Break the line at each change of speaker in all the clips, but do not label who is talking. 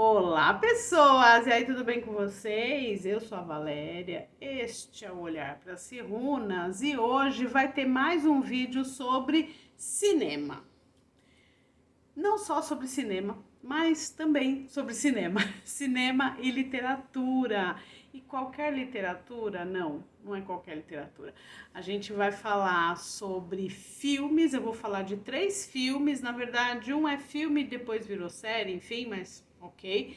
Olá, pessoas! E aí, tudo bem com vocês? Eu sou a Valéria, este é o Olhar para as Runas e hoje vai ter mais um vídeo sobre cinema. Não só sobre cinema, mas também sobre cinema. Cinema e literatura. E qualquer literatura? Não é qualquer literatura. A gente vai falar sobre filmes, eu vou falar de 3 filmes, na verdade um é filme, depois virou série, enfim, mas ok.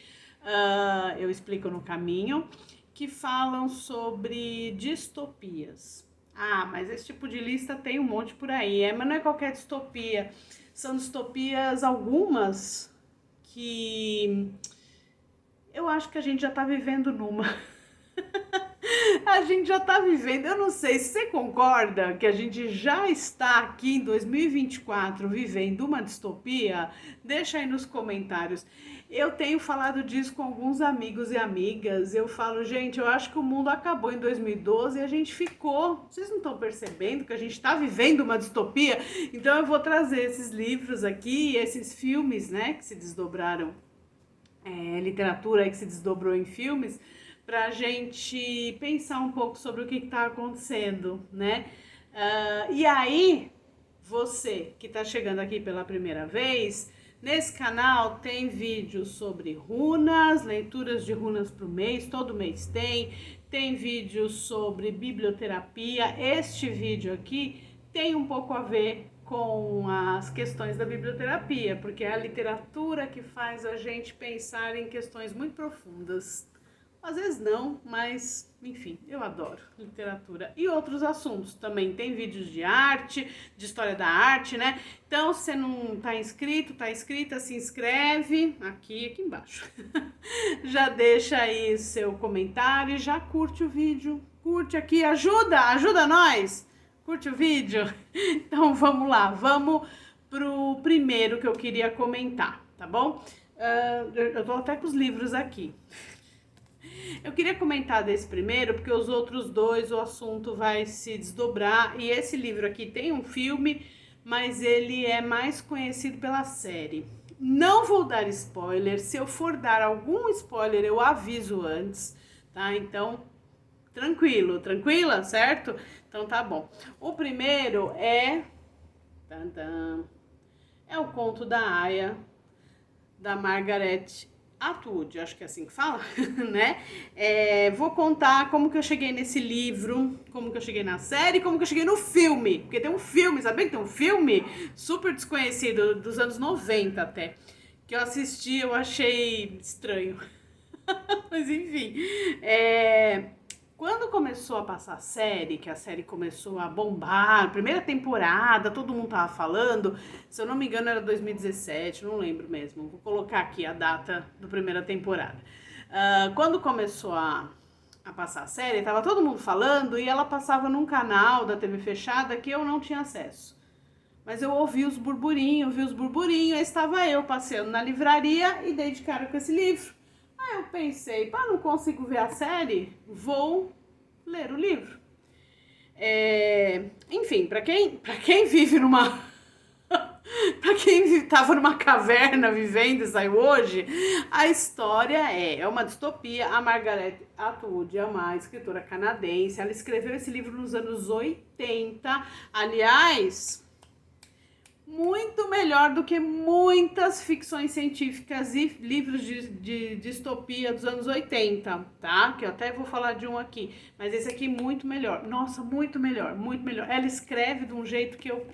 Eu explico no caminho, que falam sobre distopias. Ah, mas esse tipo de lista tem um monte por aí, mas não é qualquer distopia. São distopias algumas que eu acho que a gente já tá vivendo numa. A gente já tá vivendo, eu não sei se você concorda que a gente já está aqui em 2024 vivendo uma distopia. Deixa aí nos comentários. Eu tenho falado disso com alguns amigos e amigas. Eu falo, gente, eu acho que o mundo acabou em 2012 e a gente ficou. Vocês não estão percebendo que a gente está vivendo uma distopia? Então eu vou trazer esses livros aqui, esses filmes, né, que se desdobraram, literatura que se desdobrou em filmes, para a gente pensar um pouco sobre o que está acontecendo, né? E aí, você que está chegando aqui pela primeira vez, nesse canal tem vídeos sobre runas, leituras de runas para o mês, todo mês tem vídeos sobre biblioterapia. Este vídeo aqui tem um pouco a ver com as questões da biblioterapia, porque é a literatura que faz a gente pensar em questões muito profundas. Às vezes não, mas enfim, eu adoro literatura e outros assuntos. Também tem vídeos de arte, de história da arte, né? Então, se você não tá inscrito, tá inscrita, se inscreve aqui embaixo. Já deixa aí seu comentário e já curte o vídeo. Curte aqui, ajuda nós! Curte o vídeo? Então vamos lá, vamos pro primeiro que eu queria comentar, tá bom? Eu tô até com os livros aqui. Eu queria comentar desse primeiro, porque os outros dois o assunto vai se desdobrar. E esse livro aqui tem um filme, mas ele é mais conhecido pela série. Não vou dar spoiler, se eu for dar algum spoiler eu aviso antes, tá? Então, tranquila, certo? Então tá bom. O primeiro é... É o Conto da Aia, da Margaret Atwood, acho que é assim que fala, né? Vou contar como que eu cheguei nesse livro, como que eu cheguei na série, como que eu cheguei no filme, porque tem um filme, sabia que tem um filme super desconhecido, dos anos 90 até, que eu assisti, eu achei estranho. Mas enfim, quando começou a passar a série, que a série começou a bombar, primeira temporada, todo mundo tava falando, se eu não me engano era 2017, não lembro mesmo, vou colocar aqui a data da primeira temporada. Quando começou a passar a série, tava todo mundo falando e ela passava num canal da TV fechada que eu não tinha acesso. Mas eu ouvi os burburinhos, aí estava eu passeando na livraria e dei de cara com esse livro. Aí eu pensei, não consigo ver a série, vou ler o livro. Enfim, para quem vive numa... para quem estava numa caverna vivendo e saiu hoje, a história é uma distopia. A Margaret Atwood é uma escritora canadense, ela escreveu esse livro nos anos 80. Aliás, muito melhor do que muitas ficções científicas e livros de distopia dos anos 80, tá? Que eu até vou falar de um aqui, mas esse aqui muito melhor. Nossa, muito melhor. Ela escreve de um jeito que eu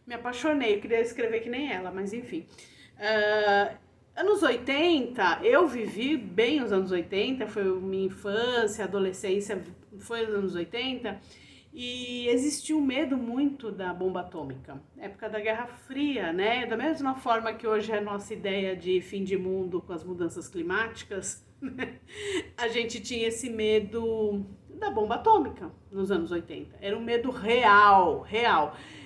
me apaixonei, eu queria escrever que nem ela, mas enfim. Anos 80, eu vivi bem os anos 80, foi minha infância, adolescência, foi os anos 80. E existia um medo muito da bomba atômica, época da Guerra Fria, né? Da mesma forma que hoje é a nossa ideia de fim de mundo com as mudanças climáticas, a gente tinha esse medo da bomba atômica nos anos 80. Era um medo real.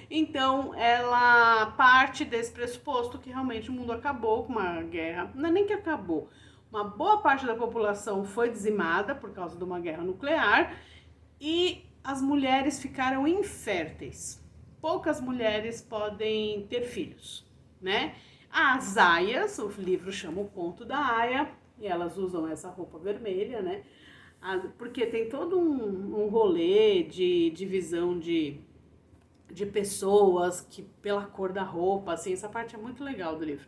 Então, ela parte desse pressuposto que realmente o mundo acabou com uma guerra. Não é nem que acabou, uma boa parte da população foi dizimada por causa de uma guerra nuclear e as mulheres ficaram inférteis. Poucas mulheres podem ter filhos, né? As aias, o livro chama O Conto da Aia, e elas usam essa roupa vermelha, né? Porque tem todo um rolê de divisão de pessoas que pela cor da roupa, assim, essa parte é muito legal do livro.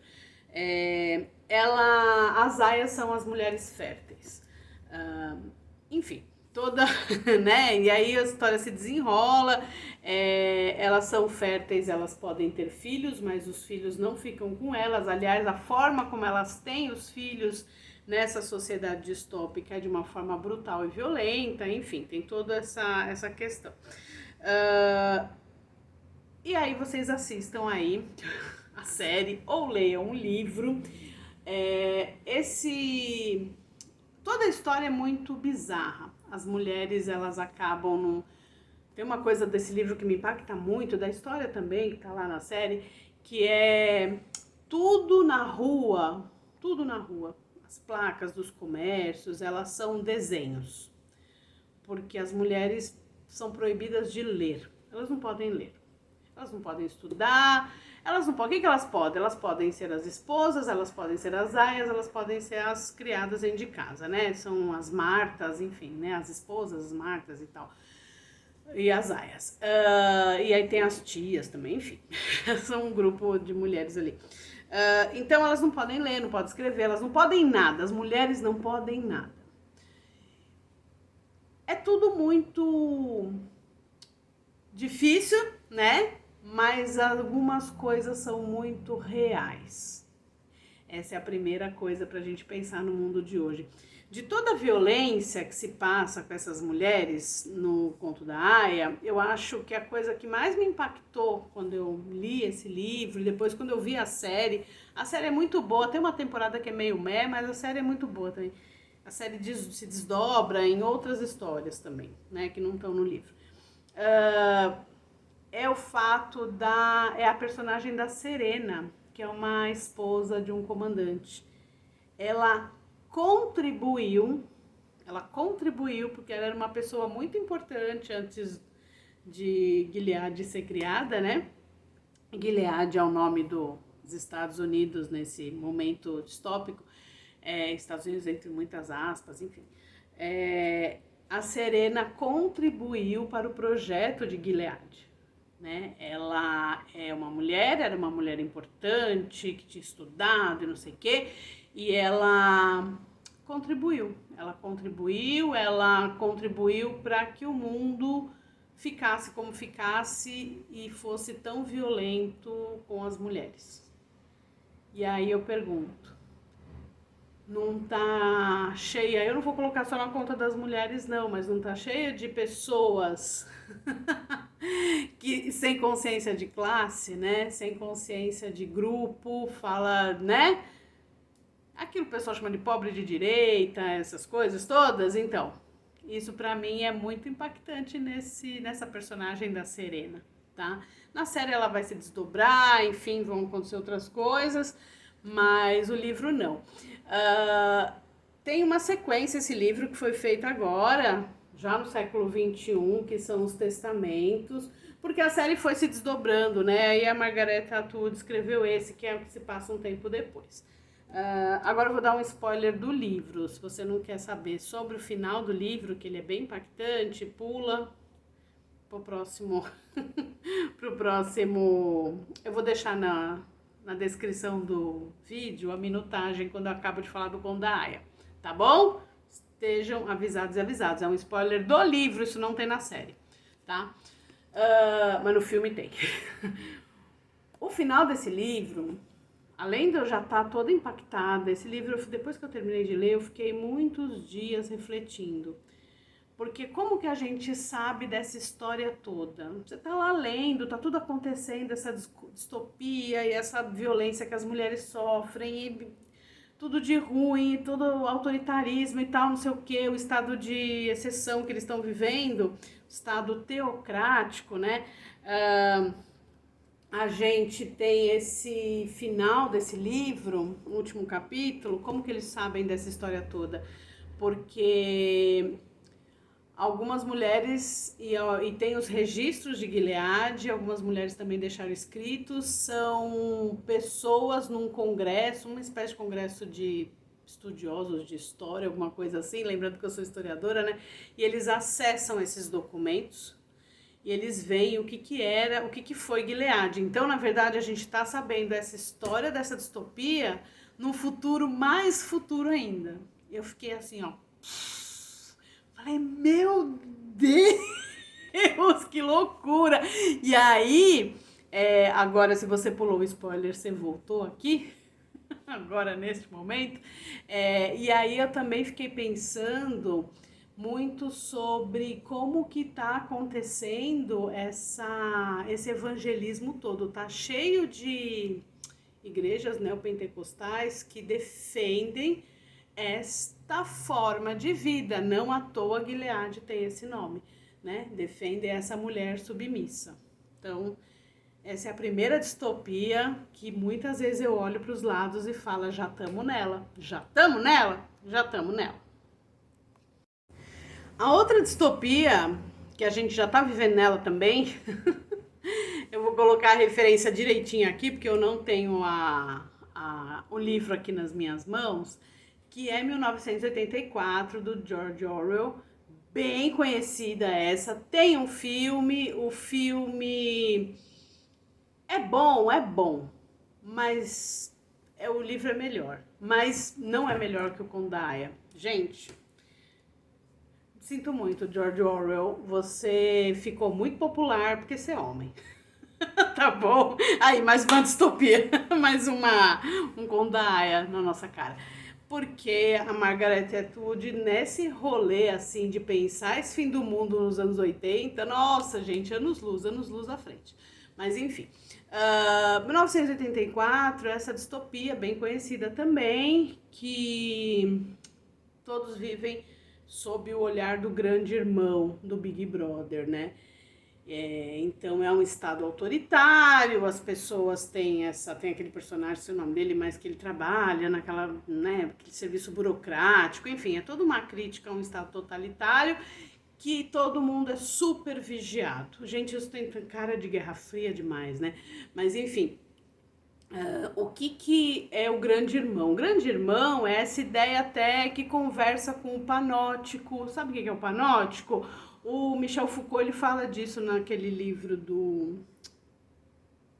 As aias são as mulheres férteis. Enfim, toda, né? E aí a história se desenrola. Elas são férteis, elas podem ter filhos, mas os filhos não ficam com elas. Aliás, a forma como elas têm os filhos nessa sociedade distópica é de uma forma brutal e violenta. Enfim, tem toda essa questão. E aí vocês assistam aí a série ou leiam um livro. Toda a história é muito bizarra. As mulheres, elas acabam num... Tem uma coisa desse livro que me impacta muito, da história também, que tá lá na série, que é tudo na rua. As placas dos comércios, elas são desenhos. Porque as mulheres são proibidas de ler. Elas não podem ler. Elas não podem estudar, elas não podem... O que elas podem? Elas podem ser as esposas, elas podem ser as aias, elas podem ser as criadas dentro de casa, né? São as martas, enfim, né? As esposas, as martas e tal. E as aias. E aí tem as tias também, enfim. São um grupo de mulheres ali. Então elas não podem ler, não podem escrever, elas não podem nada. As mulheres não podem nada. É tudo muito difícil, né? Mas algumas coisas são muito reais. Essa é a primeira coisa para a gente pensar no mundo de hoje. De toda a violência que se passa com essas mulheres no Conto da Aia, eu acho que a coisa que mais me impactou quando eu li esse livro, e depois quando eu vi a série é muito boa, tem uma temporada que é meio meh, mas a série é muito boa também. A série se desdobra em outras histórias também, né, que não estão no livro. É o fato é a personagem da Serena, que é uma esposa de um comandante. Ela contribuiu porque ela era uma pessoa muito importante antes de Gilead ser criada, né? Gilead é o nome dos Estados Unidos nesse momento distópico, Estados Unidos entre muitas aspas, enfim. A Serena contribuiu para o projeto de Gilead. Né? Ela era uma mulher importante, que tinha estudado e não sei o quê, e ela contribuiu para que o mundo ficasse como ficasse e fosse tão violento com as mulheres. E aí eu pergunto, não tá cheia, eu não vou colocar só na conta das mulheres não, mas não tá cheia de pessoas que sem consciência de classe, né? Sem consciência de grupo, fala, né? Aquilo que o pessoal chama de pobre de direita, essas coisas todas. Então, isso pra mim é muito impactante nessa personagem da Serena, tá? Na série ela vai se desdobrar, enfim, vão acontecer outras coisas, mas o livro não. Tem uma sequência esse livro que foi feito agora, já no século XXI, que são os testamentos, porque a série foi se desdobrando, né? Aí a Margaret Atwood escreveu esse, que é o que se passa um tempo depois. Agora eu vou dar um spoiler do livro. Se você não quer saber sobre o final do livro, que ele é bem impactante, pula pro próximo. Pro próximo. Eu vou deixar na descrição do vídeo a minutagem quando eu acabo de falar do Conto da Aia, tá bom? Estejam avisados e avisados. É um spoiler do livro, isso não tem na série, tá? Mas no filme tem. O final desse livro, além de eu já estar toda impactada, esse livro, depois que eu terminei de ler, eu fiquei muitos dias refletindo. Porque como que a gente sabe dessa história toda? Você tá lá lendo, tá tudo acontecendo, essa distopia e essa violência que as mulheres sofrem, e tudo de ruim, todo autoritarismo e tal, não sei o que, o estado de exceção que eles estão vivendo, o estado teocrático, né? A gente tem esse final desse livro, o último capítulo, como que eles sabem dessa história toda? Porque Algumas mulheres, e tem os registros de Gilead, algumas mulheres também deixaram escritos, são pessoas num congresso, uma espécie de congresso de estudiosos de história, alguma coisa assim, lembrando que eu sou historiadora, né? E eles acessam esses documentos e eles veem o que que era, o que que foi Gilead. Então, na verdade, a gente está sabendo essa história dessa distopia num futuro mais futuro ainda. Eu fiquei assim, ó. Falei, meu Deus, que loucura! E aí, agora se você pulou o spoiler, você voltou aqui, agora neste momento. E aí eu também fiquei pensando muito sobre como que tá acontecendo esse evangelismo todo. Tá cheio de igrejas neopentecostais que defendem esta forma de vida. Não à toa Gilead tem esse nome, né? Defende essa mulher submissa. Então, essa é a primeira distopia que muitas vezes eu olho para os lados e falo, já estamos nela, já estamos nela, já estamos nela. A outra distopia, que a gente já está vivendo nela também, eu vou colocar a referência direitinho aqui, porque eu não tenho o livro aqui nas minhas mãos, que é 1984, do George Orwell, bem conhecida essa. Tem um filme, o filme é bom, mas o livro é melhor. Mas não é melhor que o Conde da Aia. Gente, sinto muito, George Orwell, você ficou muito popular porque você é homem. Tá bom? Aí, mais uma distopia, mais um Conde da Aia na nossa cara. Porque a Margaret Atwood, nesse rolê assim de pensar esse fim do mundo nos anos 80, nossa, gente, anos-luz à frente. Mas enfim, 1984, essa distopia bem conhecida também, que todos vivem sob o olhar do grande irmão, do Big Brother, né? Então é um estado autoritário, as pessoas têm aquele personagem, sei o nome dele, mas que ele trabalha naquela, né, aquele serviço burocrático, enfim, é toda uma crítica a um estado totalitário, que todo mundo é super vigiado. Gente, isso tem cara de Guerra Fria demais, né? Mas enfim, o que é o grande irmão? O grande irmão é essa ideia até que conversa com o panótico. Sabe o que é o panótico? O Michel Foucault, ele fala disso naquele livro do...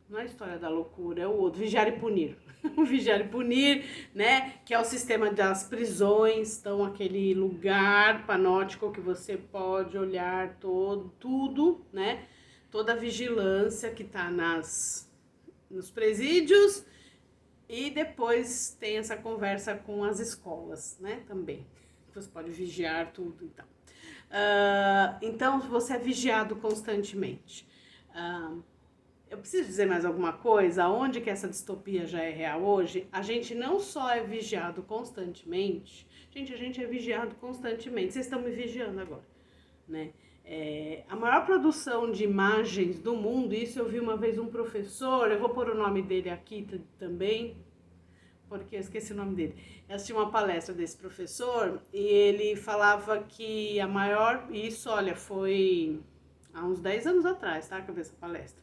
Não é a História da Loucura, é o outro, Vigiar e Punir. O Vigiar e Punir, né? Que é o sistema das prisões, então aquele lugar panótico que você pode olhar tudo, né? Toda a vigilância que tá nos presídios, e depois tem essa conversa com as escolas, né? Também. Você pode vigiar tudo e tal. Então você é vigiado constantemente. Eu preciso dizer mais alguma coisa? Onde que essa distopia já é real hoje? A gente não só é vigiado constantemente, gente, a gente é vigiado constantemente. Vocês estão me vigiando agora, né? A maior produção de imagens do mundo, isso eu vi uma vez um professor, eu vou pôr o nome dele aqui também, porque eu esqueci o nome dele. Eu assisti uma palestra desse professor e ele falava que a maior... Isso, olha, foi há uns 10 anos atrás, tá? Que eu vi essa palestra.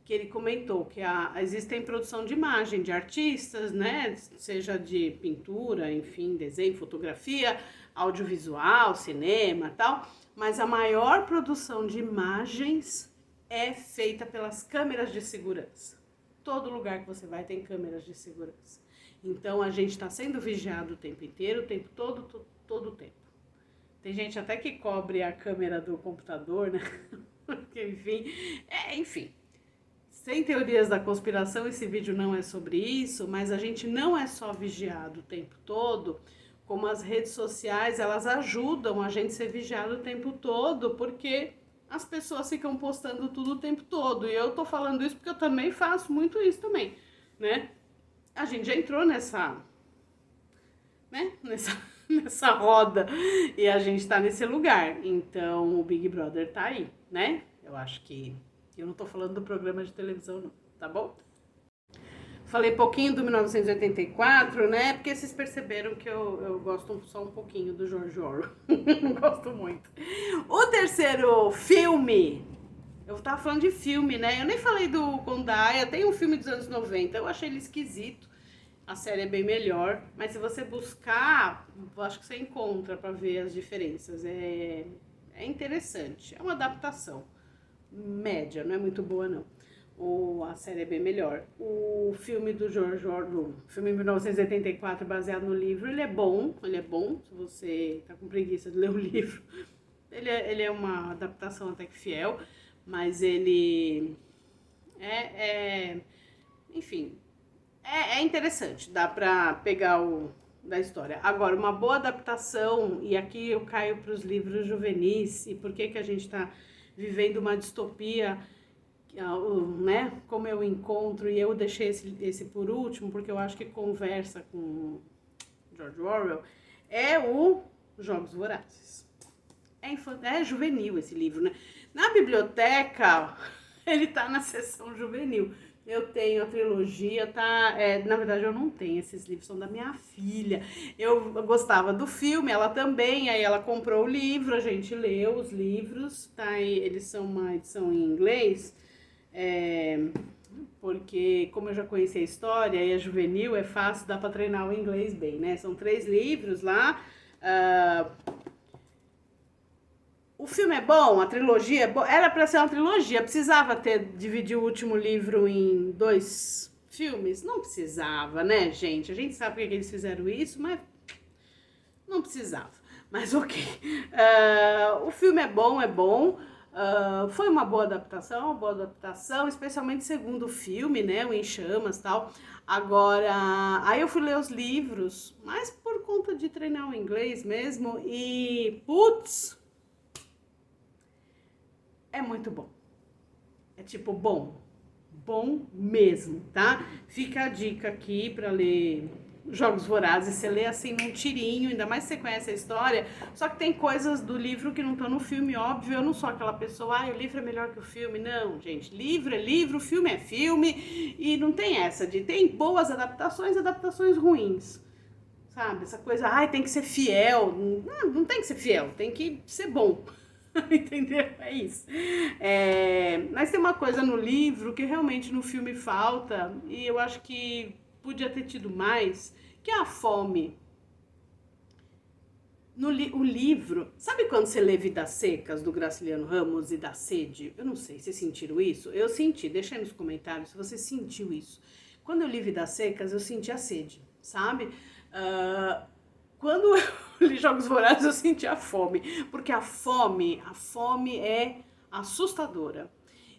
Que ele comentou que existem produção de imagem de artistas, né? Seja de pintura, enfim, desenho, fotografia, audiovisual, cinema e tal. Mas a maior produção de imagens é feita pelas câmeras de segurança. Todo lugar que você vai tem câmeras de segurança. Então a gente está sendo vigiado o tempo inteiro, o tempo todo o tempo. Tem gente até que cobre a câmera do computador, né? Porque, enfim. Sem teorias da conspiração, esse vídeo não é sobre isso, mas a gente não é só vigiado o tempo todo, como as redes sociais, elas ajudam a gente a ser vigiado o tempo todo, porque as pessoas ficam postando tudo o tempo todo. E eu tô falando isso porque eu também faço muito isso também, né? A gente já entrou nessa roda e a gente tá nesse lugar. Então o Big Brother tá aí, né? Eu acho que... Eu não tô falando do programa de televisão, não, tá bom? Falei pouquinho do 1984, né? Porque vocês perceberam que eu gosto só um pouquinho do George Orwell. Não gosto muito. O terceiro filme, eu tava falando de filme, né? Eu nem falei do Condaya, tem um filme dos anos 90, eu achei ele esquisito. A série é bem melhor, mas se você buscar, eu acho que você encontra pra ver as diferenças. É interessante. É uma adaptação média, não é muito boa não. A série é bem melhor. O filme do George Orwell, filme de 1984, baseado no livro, ele é bom, se você tá com preguiça de ler o livro. Ele é uma adaptação até que fiel, mas ele enfim, é interessante, dá pra pegar o da história. Agora, uma boa adaptação, e aqui eu caio para os livros juvenis, e por que que a gente tá vivendo uma distopia, né, como eu encontro, e eu deixei esse por último, porque eu acho que conversa com George Orwell, é o Jogos Vorazes. É juvenil esse livro, né? Na biblioteca, ele tá na seção juvenil. Eu tenho a trilogia, tá? Na verdade, eu não tenho, esses livros são da minha filha. Eu gostava do filme, ela também, aí ela comprou o livro, a gente leu os livros, tá? Eles são uma edição em inglês, porque como eu já conheci a história e é juvenil, é fácil, dá pra treinar o inglês bem, né? São 3 livros lá. O filme é bom, a trilogia é boa. Era pra ser uma trilogia, precisava dividir o último livro em 2 filmes? Não precisava, né, gente? A gente sabe por que eles fizeram isso, mas não precisava. Mas ok. O filme é bom, é bom. Foi uma boa adaptação, especialmente segundo o filme, né? O Em Chamas e tal. Agora, aí eu fui ler os livros, mas por conta de treinar o inglês mesmo, e putz, é muito bom. É tipo bom mesmo, tá? Fica a dica aqui pra ler Jogos Vorazes, você lê assim num tirinho, ainda mais se você conhece a história, só que tem coisas do livro que não estão no filme, óbvio, eu não sou aquela pessoa, o livro é melhor que o filme, não, gente, livro é livro, filme é filme, e não tem essa tem boas adaptações ruins, sabe, essa coisa, tem que ser fiel, não tem que ser fiel, tem que ser bom. Entendeu? É isso. Mas tem uma coisa no livro que realmente no filme falta, e eu acho que podia ter tido mais, que é a fome. O livro, sabe quando você lê Vidas Secas, do Graciliano Ramos, e dá sede? Eu não sei, vocês sentiram isso? Eu senti, deixa aí nos comentários se você sentiu isso. Quando eu li Vidas Secas, eu senti a sede, sabe? Quando eu li Jogos Vorazes, eu senti a fome, porque a fome é assustadora.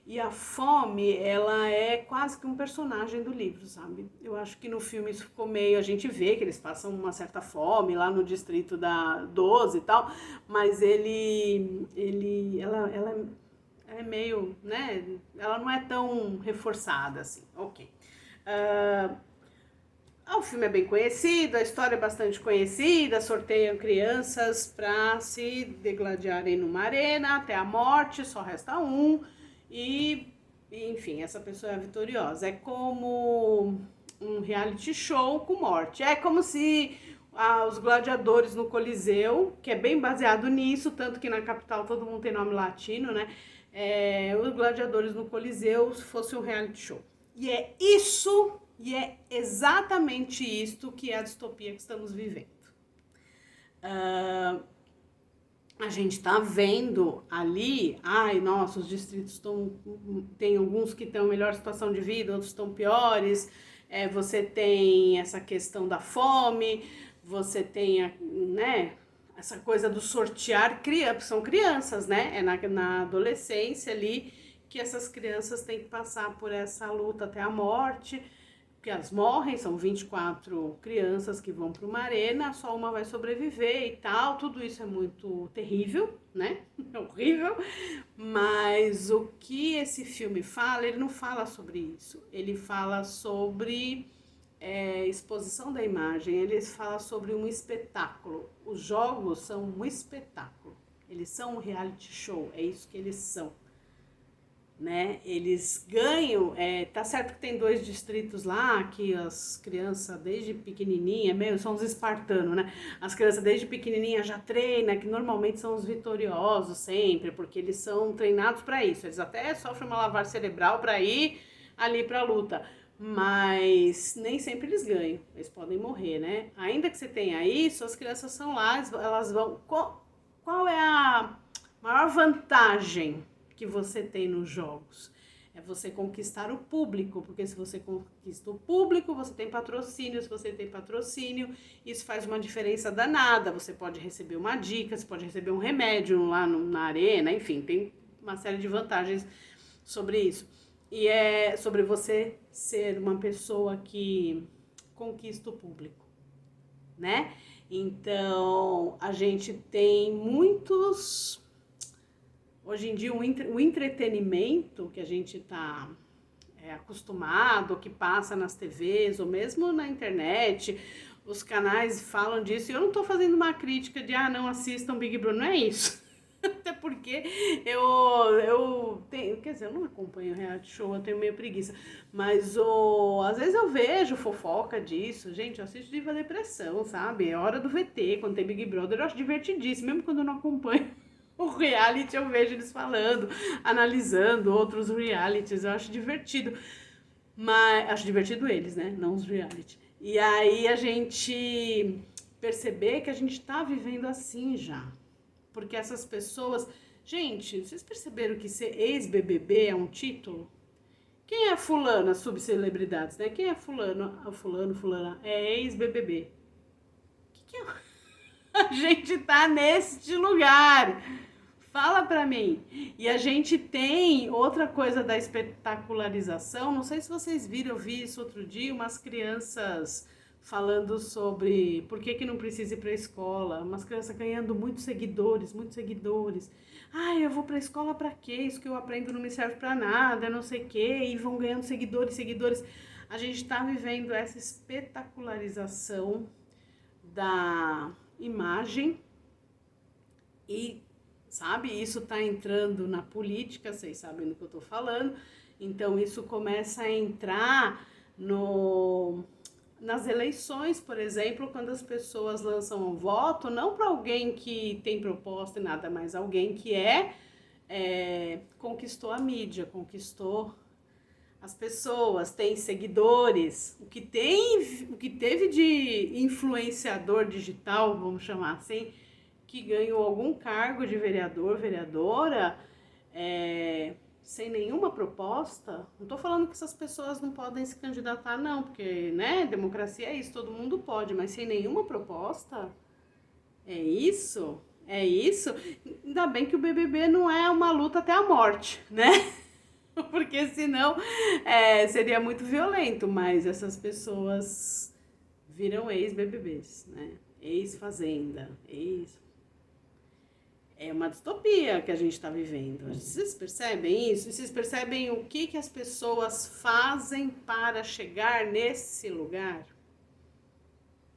E a fome, ela é quase que um personagem do livro, sabe? Eu acho que no filme isso ficou meio... A gente vê que eles passam uma certa fome lá no distrito da 12 e tal, mas ela é meio, né? Ela não é tão reforçada assim. Ok. O filme é bem conhecido, a história é bastante conhecida, sorteiam crianças para se degladiarem numa arena até a morte, só resta um, enfim, essa pessoa é vitoriosa. É como um reality show com morte, é como se os gladiadores no Coliseu, que é bem baseado nisso, tanto que na capital todo mundo tem nome latino, né? Os gladiadores no Coliseu fosse um reality show. E é exatamente isto que é a distopia que estamos vivendo. A gente está vendo ali, nossa, os distritos tem alguns que estão em melhor situação de vida, outros estão piores, você tem essa questão da fome, você tem, né, essa coisa do sortear, são crianças, né, na adolescência ali, que essas crianças têm que passar por essa luta até a morte, porque elas morrem, são 24 crianças que vão para uma arena, só uma vai sobreviver e tal, tudo isso é muito terrível, né? É horrível, mas o que esse filme fala, ele não fala sobre isso, ele fala sobre exposição da imagem, ele fala sobre um espetáculo. Os jogos são um espetáculo, eles são um reality show, é isso que eles são. né? Eles ganham, tá certo que tem 2 distritos lá, que as crianças desde pequenininha, meio, são os espartanos, né? As crianças desde pequenininha já treinam, que normalmente são os vitoriosos sempre, porque eles são treinados para isso. Eles até sofrem uma lavagem cerebral para ir ali para a luta, mas nem sempre eles ganham, eles podem morrer, né? Ainda que você tenha isso, as crianças são lá, elas vão... Qual é a maior vantagem que você tem nos jogos? É você conquistar o público, porque se você conquista o público, você tem patrocínio, se você tem patrocínio, isso faz uma diferença danada, você pode receber uma dica, você pode receber um remédio lá na arena, enfim, tem uma série de vantagens sobre isso. E é sobre você ser uma pessoa que conquista o público, né? Então, a gente tem muitos... Hoje em dia, o entretenimento que a gente está acostumado, que passa nas TVs ou mesmo na internet, os canais falam disso. E eu não estou fazendo uma crítica de, não assistam Big Brother, não é isso. Até porque eu tenho, quer dizer, eu não acompanho reality show, eu tenho meio preguiça. Mas às vezes eu vejo fofoca disso. Gente, eu assisto Diva Depressão, sabe? É hora do VT, quando tem Big Brother, eu acho divertidíssimo, mesmo quando eu não acompanho o reality, eu vejo eles falando, analisando outros realities, eu acho divertido. Mas acho divertido eles, né? Não os reality. E aí a gente perceber que a gente tá vivendo assim já. Porque essas pessoas... Gente, vocês perceberam que ser ex-BBB é um título? Quem é fulana, subcelebridades, né? Quem é fulano? Fulana, é ex-BBB. Que é? A gente tá neste lugar. Fala pra mim. E a gente tem outra coisa da espetacularização. Não sei se vocês viram, eu vi isso outro dia, umas crianças falando sobre por que não precisa ir pra escola. Umas crianças ganhando muitos seguidores, muitos seguidores. Eu vou pra escola pra quê? Isso que eu aprendo não me serve pra nada, não sei o quê. E vão ganhando seguidores, seguidores. A gente tá vivendo essa espetacularização da imagem e, sabe, isso tá entrando na política, vocês sabem do que eu tô falando, então isso começa a entrar nas eleições, por exemplo, quando as pessoas lançam um voto, não para alguém que tem proposta e nada, mas alguém que conquistou a mídia, conquistou as pessoas, tem seguidores, o que teve de influenciador digital, vamos chamar assim, que ganhou algum cargo de vereador, vereadora, sem nenhuma proposta. Não estou falando que essas pessoas não podem se candidatar, não, porque, né, democracia é isso, todo mundo pode, mas sem nenhuma proposta, é isso, é isso. Ainda bem que o BBB não é uma luta até a morte, né? Porque senão seria muito violento, mas essas pessoas viram ex-BBBs, né? Ex-fazenda, É uma distopia que a gente está vivendo. Vocês percebem isso? Vocês percebem o que as pessoas fazem para chegar nesse lugar?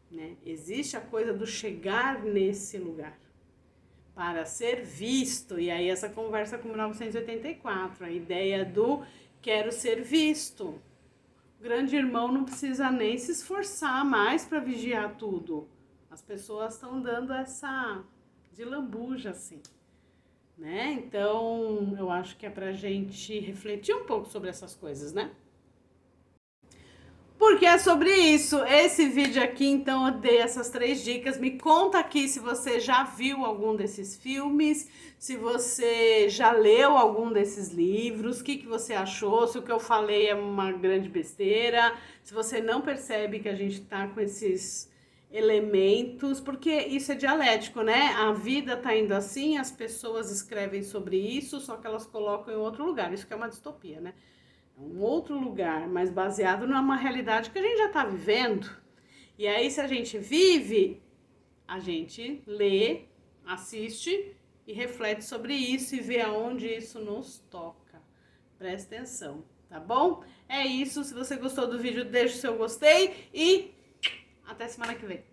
Né? Existe a coisa do chegar nesse lugar. Para ser visto, e aí essa conversa com 1984, a ideia do quero ser visto. O grande irmão não precisa nem se esforçar mais para vigiar tudo. As pessoas estão dando essa de lambuja, assim, né? Então, eu acho que é pra gente refletir um pouco sobre essas coisas, né? Porque é sobre isso, esse vídeo aqui, então eu dei essas 3 dicas. Me conta aqui se você já viu algum desses filmes, se você já leu algum desses livros, o que você achou, se o que eu falei é uma grande besteira, se você não percebe que a gente tá com esses elementos, porque isso é dialético, né? A vida tá indo assim, as pessoas escrevem sobre isso, só que elas colocam em outro lugar, isso que é uma distopia, né? Um outro lugar, mas baseado numa realidade que a gente já está vivendo. E aí, se a gente vive, a gente lê, assiste e reflete sobre isso e vê aonde isso nos toca. Presta atenção, tá bom? É isso. Se você gostou do vídeo, deixa o seu gostei e até semana que vem.